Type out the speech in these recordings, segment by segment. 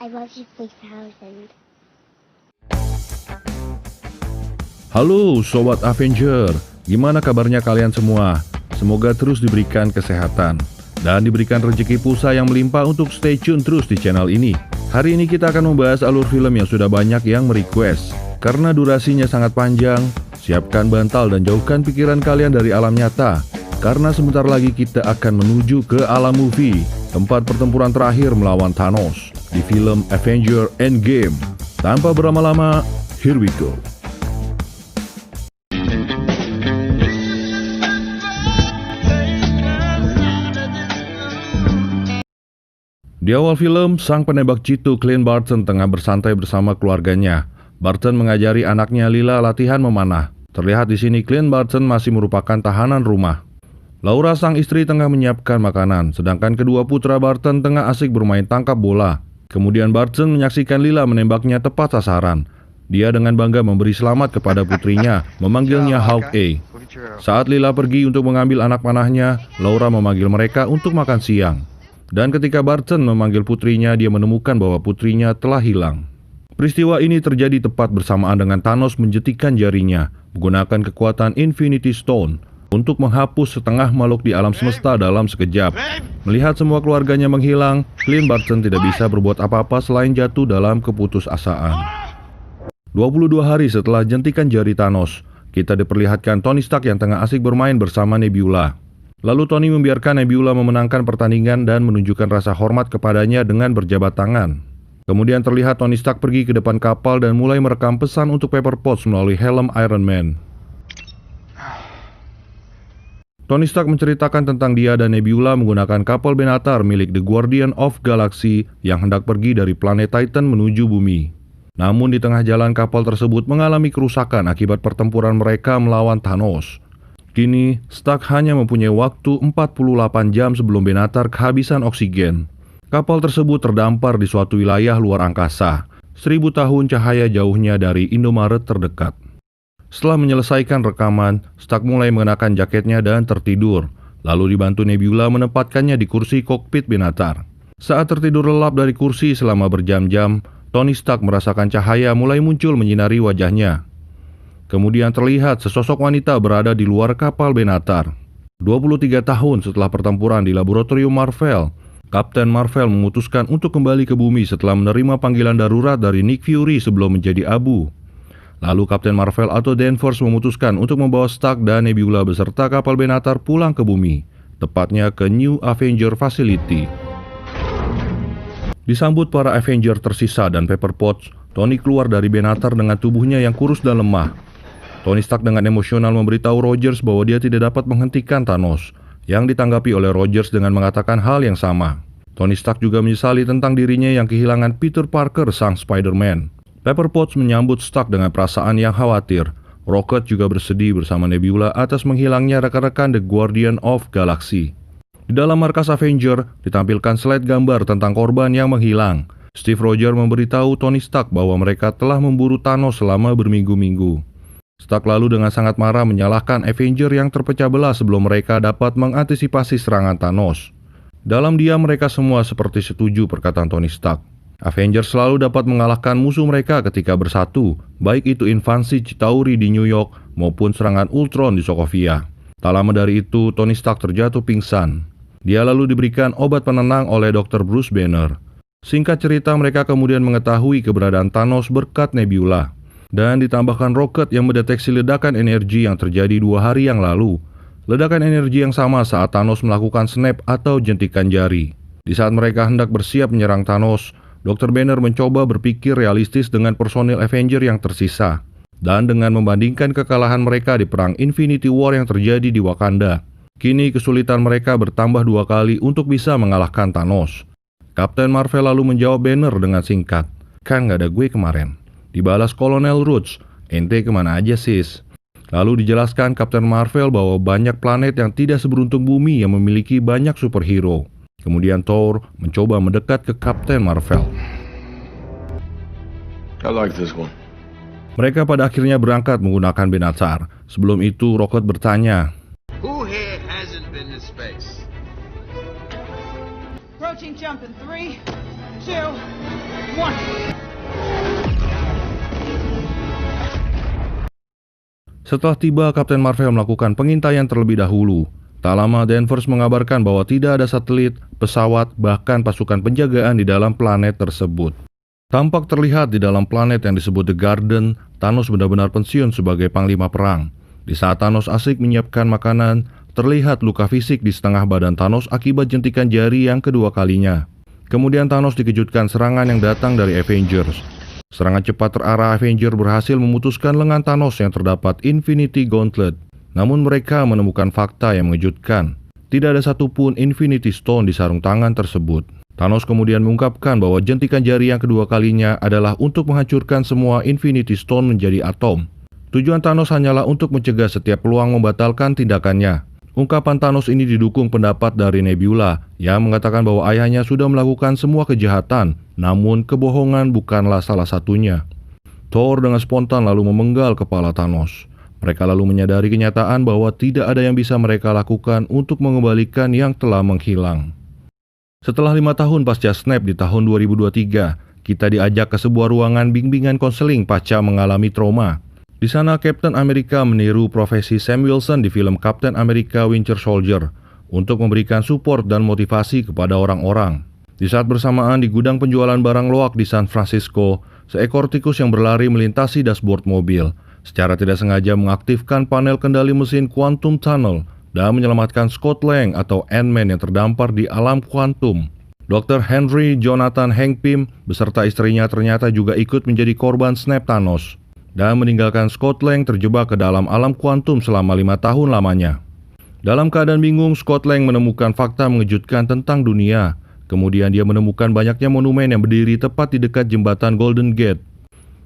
I love you 3000. Halo Sobat Avenger, gimana kabarnya kalian semua? Semoga terus diberikan kesehatan dan diberikan rezeki pulsa yang melimpah untuk stay tune terus di channel ini. Hari ini kita akan membahas alur film yang sudah banyak yang merequest. Karena durasinya sangat panjang, siapkan bantal dan jauhkan pikiran kalian dari alam nyata. Karena sebentar lagi kita akan menuju ke alam movie, tempat pertempuran terakhir melawan Thanos di film Avengers Endgame. Tanpa berlama-lama, here we go. Di awal film, sang penembak jitu Clint Barton tengah bersantai bersama keluarganya. Barton mengajari anaknya Lila latihan memanah. Terlihat di sini Clint Barton masih merupakan tahanan rumah. Laura sang istri tengah menyiapkan makanan, sedangkan kedua putra Barton tengah asik bermain tangkap bola. Kemudian Barton menyaksikan Lila menembaknya tepat sasaran. Dia dengan bangga memberi selamat kepada putrinya, memanggilnya Hawkeye. Saat Lila pergi untuk mengambil anak panahnya, Laura memanggil mereka untuk makan siang. Dan ketika Barton memanggil putrinya, dia menemukan bahwa putrinya telah hilang. Peristiwa ini terjadi tepat bersamaan dengan Thanos menjetikkan jarinya, menggunakan kekuatan Infinity Stone untuk menghapus setengah makhluk di alam semesta dalam sekejap. Melihat semua keluarganya menghilang, Clint Barton tidak bisa berbuat apa-apa selain jatuh dalam keputusasaan. 22 hari setelah jentikan jari Thanos, kita diperlihatkan Tony Stark yang tengah asik bermain bersama Nebula. Lalu Tony membiarkan Nebula memenangkan pertandingan dan menunjukkan rasa hormat kepadanya dengan berjabat tangan. Kemudian terlihat Tony Stark pergi ke depan kapal dan mulai merekam pesan untuk Pepper Potts melalui helm Iron Man. Tony Stark menceritakan tentang dia dan Nebula menggunakan kapal Benatar milik The Guardian of Galaxy yang hendak pergi dari planet Titan menuju bumi. Namun di tengah jalan kapal tersebut mengalami kerusakan akibat pertempuran mereka melawan Thanos. Kini, Stark hanya mempunyai waktu 48 jam sebelum Benatar kehabisan oksigen. Kapal tersebut terdampar di suatu wilayah luar angkasa, 1000 tahun cahaya jauhnya dari Indomaret terdekat. Setelah menyelesaikan rekaman, Stark mulai mengenakan jaketnya dan tertidur, lalu dibantu Nebula menempatkannya di kursi kokpit Benatar. Saat tertidur lelap dari kursi selama berjam-jam, Tony Stark merasakan cahaya mulai muncul menyinari wajahnya. Kemudian terlihat sesosok wanita berada di luar kapal Benatar. 23 tahun setelah pertempuran di laboratorium Marvel, Kapten Marvel memutuskan untuk kembali ke bumi setelah menerima panggilan darurat dari Nick Fury sebelum menjadi abu. Lalu Kapten Marvel atau Danvers memutuskan untuk membawa Stark dan Nebula beserta kapal Benatar pulang ke bumi, tepatnya ke New Avenger Facility. Disambut para Avenger tersisa dan Pepper Potts, Tony keluar dari Benatar dengan tubuhnya yang kurus dan lemah. Tony Stark dengan emosional memberitahu Rogers bahwa dia tidak dapat menghentikan Thanos, yang ditanggapi oleh Rogers dengan mengatakan hal yang sama. Tony Stark juga menyesali tentang dirinya yang kehilangan Peter Parker sang Spider-Man. Pepper Potts menyambut Stark dengan perasaan yang khawatir. Rocket juga bersedih bersama Nebula atas menghilangnya rekan-rekan The Guardian of Galaxy. Di dalam markas Avenger, ditampilkan slide gambar tentang korban yang menghilang. Steve Rogers memberitahu Tony Stark bahwa mereka telah memburu Thanos selama berminggu-minggu. Stark lalu dengan sangat marah menyalahkan Avenger yang terpecah belah sebelum mereka dapat mengantisipasi serangan Thanos. Dalam diam mereka semua seperti setuju perkataan Tony Stark. Avenger selalu dapat mengalahkan musuh mereka ketika bersatu, baik itu invasi Chitauri di New York maupun serangan Ultron di Sokovia. Tak lama dari itu, Tony Stark terjatuh pingsan. Dia lalu diberikan obat penenang oleh Dr. Bruce Banner. Singkat cerita, mereka kemudian mengetahui keberadaan Thanos berkat Nebula. Dan ditambahkan Rocket yang mendeteksi ledakan energi yang terjadi 2 hari yang lalu. Ledakan energi yang sama saat Thanos melakukan snap atau jentikan jari. Di saat mereka hendak bersiap menyerang Thanos, Dr. Banner mencoba berpikir realistis dengan personil Avenger yang tersisa. Dan dengan membandingkan kekalahan mereka di perang Infinity War yang terjadi di Wakanda, kini kesulitan mereka bertambah 2 kali untuk bisa mengalahkan Thanos. Kapten Marvel lalu menjawab Banner dengan singkat, "Kan gak ada gue kemarin." Dibalas Kolonel Rhodes, "Ente kemana aja sis?" Lalu dijelaskan Kapten Marvel bahwa banyak planet yang tidak seberuntung bumi yang memiliki banyak superhero. Kemudian Thor mencoba mendekat ke Kapten Marvel. I like this one. Mereka pada akhirnya berangkat menggunakan Benatar. Sebelum itu Rocket bertanya, Who here hasn't been to space? Approaching jump in 3, 2, Setelah tiba, Kapten Marvel melakukan pengintaian terlebih dahulu. Tak lama, Danvers mengabarkan bahwa tidak ada satelit, pesawat, bahkan pasukan penjagaan di dalam planet tersebut. Tampak terlihat di dalam planet yang disebut The Garden, Thanos benar-benar pensiun sebagai panglima perang. Di saat Thanos asik menyiapkan makanan, terlihat luka fisik di setengah badan Thanos akibat jentikan jari yang kedua kalinya. Kemudian Thanos dikejutkan serangan yang datang dari Avengers. Serangan cepat terarah Avengers berhasil memutuskan lengan Thanos yang terdapat Infinity Gauntlet. Namun mereka menemukan fakta yang mengejutkan. Tidak ada satupun Infinity Stone di sarung tangan tersebut. Thanos kemudian mengungkapkan bahwa jentikan jari yang kedua kalinya adalah untuk menghancurkan semua Infinity Stone menjadi atom. Tujuan Thanos hanyalah untuk mencegah setiap peluang membatalkan tindakannya. Ungkapan Thanos ini didukung pendapat dari Nebula yang mengatakan bahwa ayahnya sudah melakukan semua kejahatan, namun kebohongan bukanlah salah satunya. Thor dengan spontan lalu memenggal kepala Thanos. Mereka lalu menyadari kenyataan bahwa tidak ada yang bisa mereka lakukan untuk mengembalikan yang telah menghilang. Setelah 5 tahun pasca Snap di tahun 2023, kita diajak ke sebuah ruangan bimbingan konseling pasca mengalami trauma. Di sana Captain America meniru profesi Sam Wilson di film Captain America Winter Soldier untuk memberikan support dan motivasi kepada orang-orang. Di saat bersamaan di gudang penjualan barang loak di San Francisco, seekor tikus yang berlari melintasi dashboard mobil. Secara tidak sengaja mengaktifkan panel kendali mesin Quantum Tunnel dan menyelamatkan Scott Lang atau Ant-Man yang terdampar di alam kuantum. Dr. Henry Jonathan Hank Pym beserta istrinya ternyata juga ikut menjadi korban snap Thanos dan meninggalkan Scott Lang terjebak ke dalam alam kuantum selama 5 tahun lamanya. Dalam keadaan bingung, Scott Lang menemukan fakta mengejutkan tentang dunia. Kemudian dia menemukan banyaknya monumen yang berdiri tepat di dekat jembatan Golden Gate.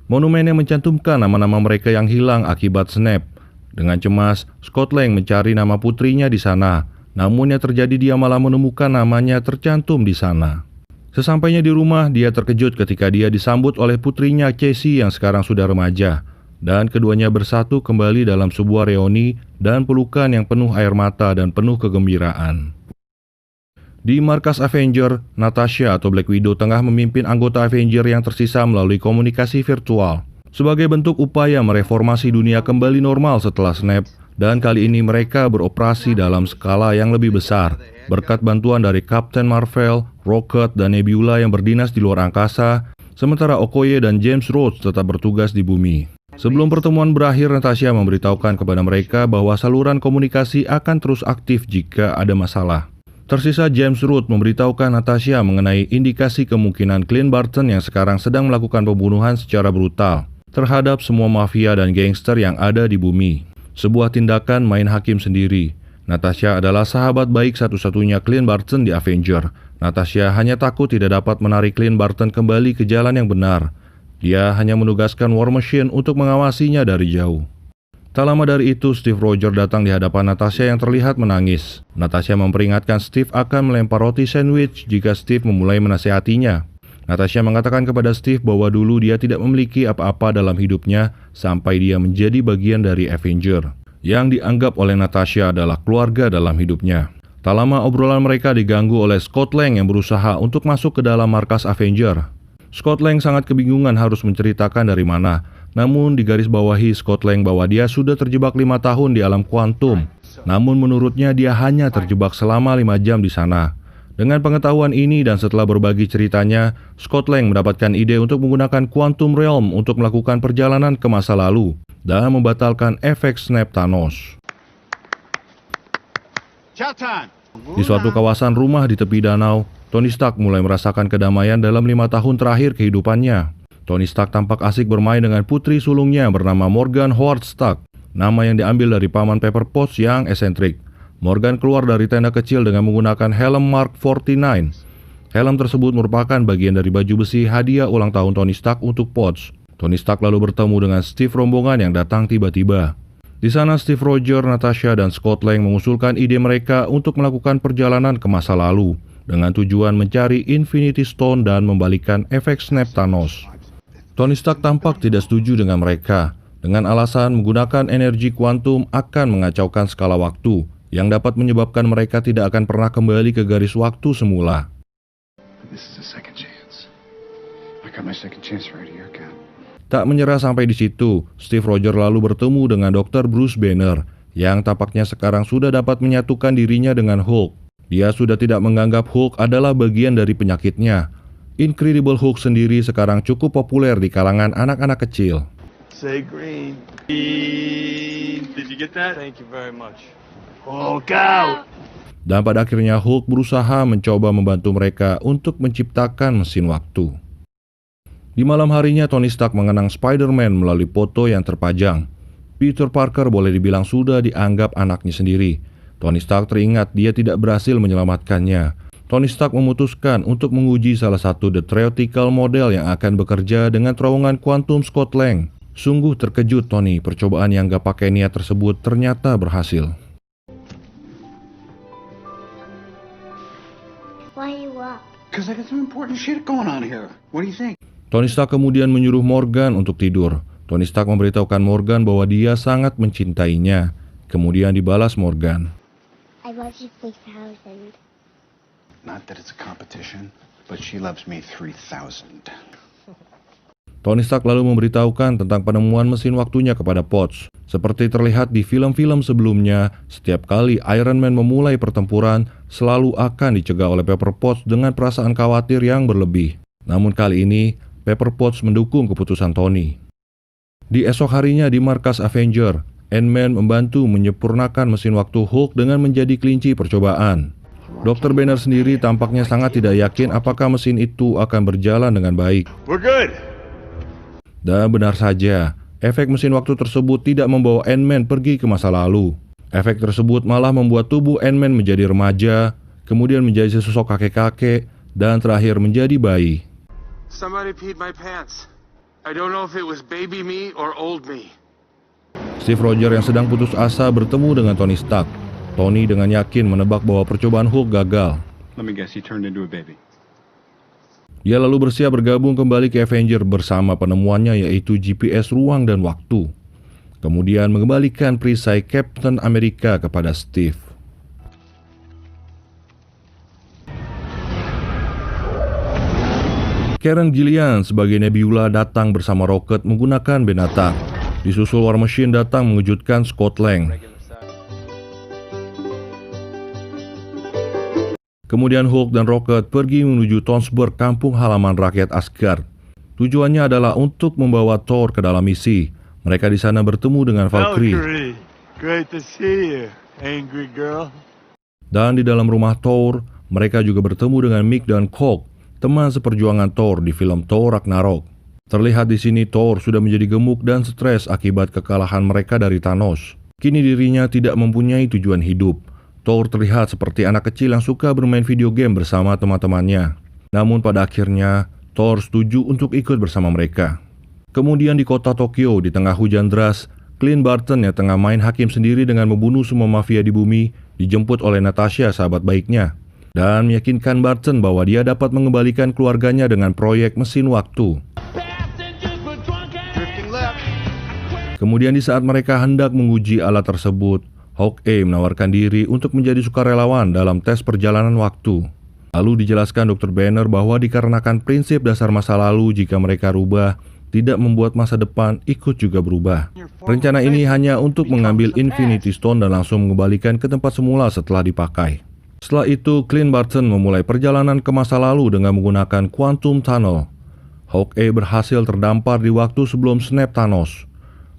Monumen yang mencantumkan nama-nama mereka yang hilang akibat Snap. Dengan cemas, Scott Lang mencari nama putrinya di sana. Namun yang terjadi dia malah menemukan namanya tercantum di sana. Sesampainya di rumah, dia terkejut ketika dia disambut oleh putrinya Casey yang sekarang sudah remaja. Dan keduanya bersatu kembali dalam sebuah reuni dan pelukan yang penuh air mata dan penuh kegembiraan. Di markas Avenger, Natasha atau Black Widow tengah memimpin anggota Avenger yang tersisa melalui komunikasi virtual. Sebagai bentuk upaya mereformasi dunia kembali normal setelah Snap, dan kali ini mereka beroperasi dalam skala yang lebih besar. Berkat bantuan dari Captain Marvel, Rocket, dan Nebula yang berdinas di luar angkasa, sementara Okoye dan James Rhodes tetap bertugas di bumi. Sebelum pertemuan berakhir, Natasha memberitahukan kepada mereka bahwa saluran komunikasi akan terus aktif jika ada masalah. Tersisa James Rhodes memberitahukan Natasha mengenai indikasi kemungkinan Clint Barton yang sekarang sedang melakukan pembunuhan secara brutal terhadap semua mafia dan gangster yang ada di bumi. Sebuah tindakan main hakim sendiri. Natasha adalah sahabat baik satu-satunya Clint Barton di Avenger. Natasha hanya takut tidak dapat menarik Clint Barton kembali ke jalan yang benar. Dia hanya menugaskan War Machine untuk mengawasinya dari jauh. Tak lama dari itu, Steve Rogers datang di hadapan Natasha yang terlihat menangis. Natasha memperingatkan Steve akan melempar roti sandwich jika Steve memulai menasihatinya. Natasha mengatakan kepada Steve bahwa dulu dia tidak memiliki apa-apa dalam hidupnya sampai dia menjadi bagian dari Avenger. Yang dianggap oleh Natasha adalah keluarga dalam hidupnya. Tak lama obrolan mereka diganggu oleh Scott Lang yang berusaha untuk masuk ke dalam markas Avenger. Scott Lang sangat kebingungan harus menceritakan dari mana. Namun digarisbawahi Scott Lang bahwa dia sudah terjebak 5 tahun di alam kuantum. Namun menurutnya dia hanya terjebak selama 5 jam di sana. Dengan pengetahuan ini dan setelah berbagi ceritanya, Scott Lang mendapatkan ide untuk menggunakan Quantum Realm untuk melakukan perjalanan ke masa lalu dan membatalkan efek Snap Thanos. Di suatu kawasan rumah di tepi danau, Tony Stark mulai merasakan kedamaian dalam 5 tahun terakhir kehidupannya. Tony Stark tampak asik bermain dengan putri sulungnya bernama Morgan Howard Stark, nama yang diambil dari paman Pepper Potts yang esentrik. Morgan keluar dari tenda kecil dengan menggunakan helm Mark 49. Helm tersebut merupakan bagian dari baju besi hadiah ulang tahun Tony Stark untuk Potts. Tony Stark lalu bertemu dengan Steve rombongan yang datang tiba-tiba. Di sana Steve Rogers, Natasha, dan Scott Lang mengusulkan ide mereka untuk melakukan perjalanan ke masa lalu dengan tujuan mencari Infinity Stone dan membalikan efek Snap Thanos. Tony Stark tampak tidak setuju dengan mereka, dengan alasan menggunakan energi kuantum akan mengacaukan skala waktu, yang dapat menyebabkan mereka tidak akan pernah kembali ke garis waktu semula. I got my second chance right here, Cap. Tak menyerah sampai di situ, Steve Rogers lalu bertemu dengan Dr. Bruce Banner yang tampaknya sekarang sudah dapat menyatukan dirinya dengan Hulk. Dia sudah tidak menganggap Hulk adalah bagian dari penyakitnya. Incredible Hulk sendiri sekarang cukup populer di kalangan anak-anak kecil. Say green. Did you get that? Thank you very much. Hulk out! Dan pada akhirnya Hulk berusaha mencoba membantu mereka untuk menciptakan mesin waktu. Di malam harinya Tony Stark mengenang Spider-Man melalui foto yang terpajang. Peter Parker boleh dibilang sudah dianggap anaknya sendiri. Tony Stark teringat dia tidak berhasil menyelamatkannya. Tony Stark memutuskan untuk menguji salah satu The Theoretical Model yang akan bekerja dengan terowongan kuantum Scott Lang. Sungguh terkejut Tony, percobaan yang gak pakai niat tersebut ternyata berhasil. Why you up? Because I got some important shit going on here. What do you think? Tony Stark kemudian menyuruh Morgan untuk tidur. Tony Stark memberitahukan Morgan bahwa dia sangat mencintainya. Kemudian dibalas Morgan. I love you 3,000. Not that it's a competition, but she loves me 3,000. Tony Stark lalu memberitahukan tentang penemuan mesin waktunya kepada Potts. Seperti terlihat di film-film sebelumnya, setiap kali Iron Man memulai pertempuran, selalu akan dicegah oleh Pepper Potts dengan perasaan khawatir yang berlebih. Namun kali ini, Pepper Potts mendukung keputusan Tony. Di esok harinya di markas Avenger, Ant-Man membantu menyempurnakan mesin waktu Hulk dengan menjadi kelinci percobaan. Dr. Banner sendiri tampaknya sangat tidak yakin apakah mesin itu akan berjalan dengan baik. We're good. Dan benar saja, efek mesin waktu tersebut tidak membawa Ant-Man pergi ke masa lalu. Efek tersebut malah membuat tubuh Ant-Man menjadi remaja, kemudian menjadi sesosok kakek-kakek, dan terakhir menjadi bayi. Somebody peed my pants. I don't know if it was baby me or old me. Steve Rogers yang sedang putus asa bertemu dengan Tony Stark. Tony dengan yakin menebak bahwa percobaan Hulk gagal. Let me guess, he turned into a baby. Dia lalu bersiap bergabung kembali ke Avenger bersama penemuannya yaitu GPS ruang dan waktu. Kemudian mengembalikan perisai Captain America kepada Steve. Karen Gillian sebagai Nebula datang bersama Rocket menggunakan Benatar. Disusul War Machine datang mengejutkan Scott Lang. Kemudian Hulk dan Rocket pergi menuju Tonsberg, kampung halaman rakyat Asgard. Tujuannya adalah untuk membawa Thor ke dalam misi. Mereka di sana bertemu dengan Valkyrie. Great to see you, angry girl. Dan di dalam rumah Thor, mereka juga bertemu dengan Mick dan Hulk, teman seperjuangan Thor di film Thor Ragnarok. Terlihat di sini Thor sudah menjadi gemuk dan stres akibat kekalahan mereka dari Thanos. Kini dirinya tidak mempunyai tujuan hidup. Thor terlihat seperti anak kecil yang suka bermain video game bersama teman-temannya. Namun pada akhirnya, Thor setuju untuk ikut bersama mereka. Kemudian di kota Tokyo, di tengah hujan deras, Clint Barton yang tengah main hakim sendiri dengan membunuh semua mafia di bumi, dijemput oleh Natasha, sahabat baiknya, dan meyakinkan Barton bahwa dia dapat mengembalikan keluarganya dengan proyek mesin waktu. Kemudian di saat mereka hendak menguji alat tersebut, Hawkeye menawarkan diri untuk menjadi sukarelawan dalam tes perjalanan waktu. Lalu dijelaskan Dr. Banner bahwa dikarenakan prinsip dasar masa lalu jika mereka rubah, tidak membuat masa depan ikut juga berubah. Rencana ini hanya untuk mengambil Infinity Stone dan langsung mengembalikan ke tempat semula setelah dipakai. Setelah itu, Clint Barton memulai perjalanan ke masa lalu dengan menggunakan Quantum Tunnel. Hawkeye berhasil terdampar di waktu sebelum snap Thanos.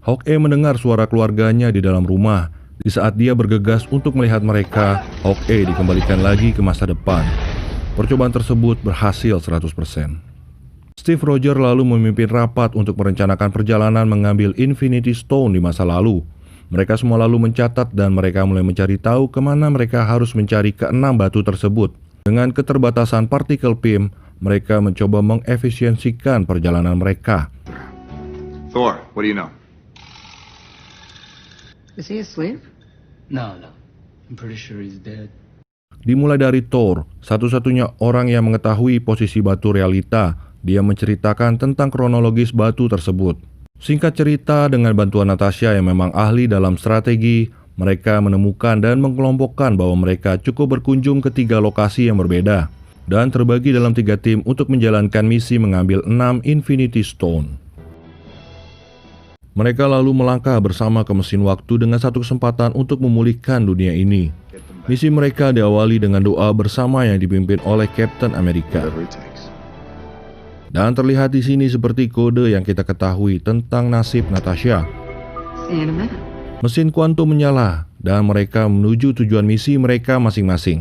Hawkeye mendengar suara keluarganya di dalam rumah. Di saat dia bergegas untuk melihat mereka, Hawkeye dikembalikan lagi ke masa depan. Percobaan tersebut berhasil 100%. Steve Rogers lalu memimpin rapat untuk merencanakan perjalanan mengambil Infinity Stone di masa lalu. Mereka semua lalu mencatat dan mereka mulai mencari tahu kemana mereka harus mencari keenam batu tersebut. Dengan keterbatasan partikel PIM, mereka mencoba mengefisiensikan perjalanan mereka. Thor, what do you know? Is he asleep? No. I'm pretty sure he's dead. Dimulai dari Thor, satu-satunya orang yang mengetahui posisi batu realita. Dia menceritakan tentang kronologis batu tersebut. Singkat cerita, dengan bantuan Natasha yang memang ahli dalam strategi, mereka menemukan dan mengelompokkan bahwa mereka cukup berkunjung ke 3 lokasi yang berbeda. dan terbagi dalam 3 tim untuk menjalankan misi mengambil 6 Infinity Stone. Mereka lalu melangkah bersama ke mesin waktu dengan satu kesempatan untuk memulihkan dunia ini. Misi mereka diawali dengan doa bersama yang dipimpin oleh Captain America. Whatever it takes. Dan terlihat di sini seperti kode yang kita ketahui tentang nasib Natasha. See you in a minute. Mesin kuantum menyala dan mereka menuju tujuan misi mereka masing-masing.